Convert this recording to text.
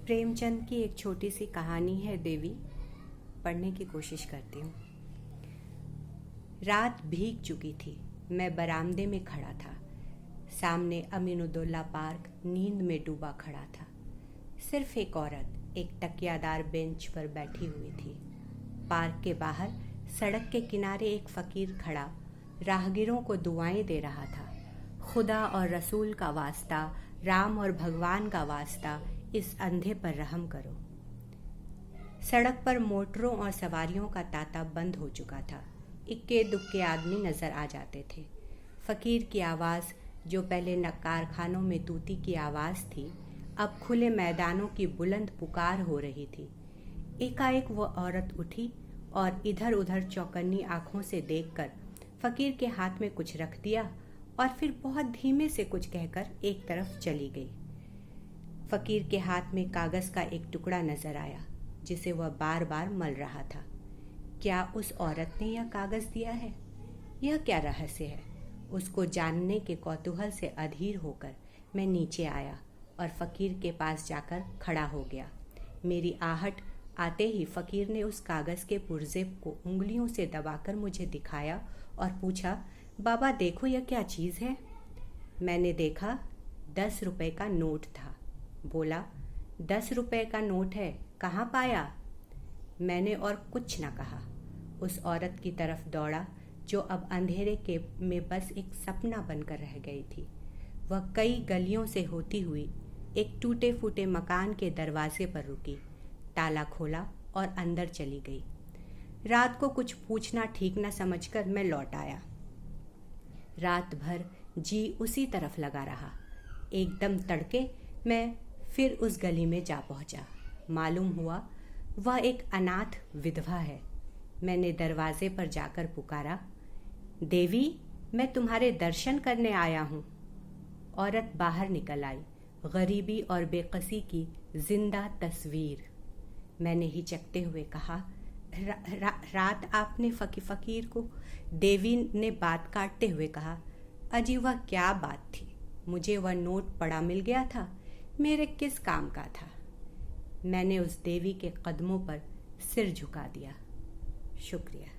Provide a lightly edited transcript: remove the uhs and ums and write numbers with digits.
प्रेमचंद की एक छोटी सी कहानी है देवी, पढ़ने की कोशिश करती हूँ। रात भीग चुकी थी। मैं बरामदे में खड़ा था। सामने अमीनुद्दौला पार्क नींद में डूबा खड़ा था। सिर्फ एक औरत एक तकियादार बेंच पर बैठी हुई थी। पार्क के बाहर सड़क के किनारे एक फकीर खड़ा राहगीरों को दुआएं दे रहा था। खुदा और रसूल का वास्ता, राम और भगवान का वास्ता, इस अंधे पर रहम करो। सड़क पर मोटरों और सवारियों का तांता बंद हो चुका था। इक्के दुक्के आदमी नजर आ जाते थे। फकीर की आवाज़, जो पहले कारखानों में तूती की आवाज़ थी, अब खुले मैदानों की बुलंद पुकार हो रही थी। एकाएक वो औरत उठी और इधर उधर चौकन्नी आंखों से देखकर फकीर के हाथ में कुछ रख दिया और फिर बहुत धीमे से कुछ कहकर एक तरफ चली गई। फकीर के हाथ में कागज का एक टुकड़ा नजर आया, जिसे वह बार बार मल रहा था। क्या उस औरत ने यह कागज दिया है? यह क्या रहस्य है? उसको जानने के कौतूहल से अधीर होकर मैं नीचे आया और फकीर के पास जाकर खड़ा हो गया। मेरी आहट आते ही फकीर ने उस कागज के पुर्जे को उंगलियों से दबाकर मुझे दिखाया और पूछा, बाबा देखो यह क्या चीज़ है? मैंने देखा, 10 रुपए का नोट था। बोला, 10 रुपए का नोट है, कहाँ पाया? मैंने और कुछ न कहा। उस औरत की तरफ दौड़ा जो अब अंधेरे के में बस एक सपना बनकर रह गई थी। वह कई गलियों से होती हुई एक टूटे फूटे मकान के दरवाजे पर रुकी, ताला खोला और अंदर चली गई। रात को कुछ पूछना ठीक न समझकर मैं लौट आया। रात भर जी उसी तरफ लगा रहा। एकदम तड़के मैं फिर उस गली में जा पहुंचा। मालूम हुआ वह एक अनाथ विधवा है। मैंने दरवाजे पर जाकर पुकारा, देवी, मैं तुम्हारे दर्शन करने आया हूँ। औरत बाहर निकल आई, गरीबी और बेकसी की जिंदा तस्वीर। मैंने हिचकते हुए कहा, रात आपने फकीर को? देवी ने बात काटते हुए कहा, अजी वह क्या बात थी? मुझे वह नोट पड़ा मिल गया था, मेरे किस काम का था? मैंने उस देवी के कदमों पर सिर झुका दिया। शुक्रिया।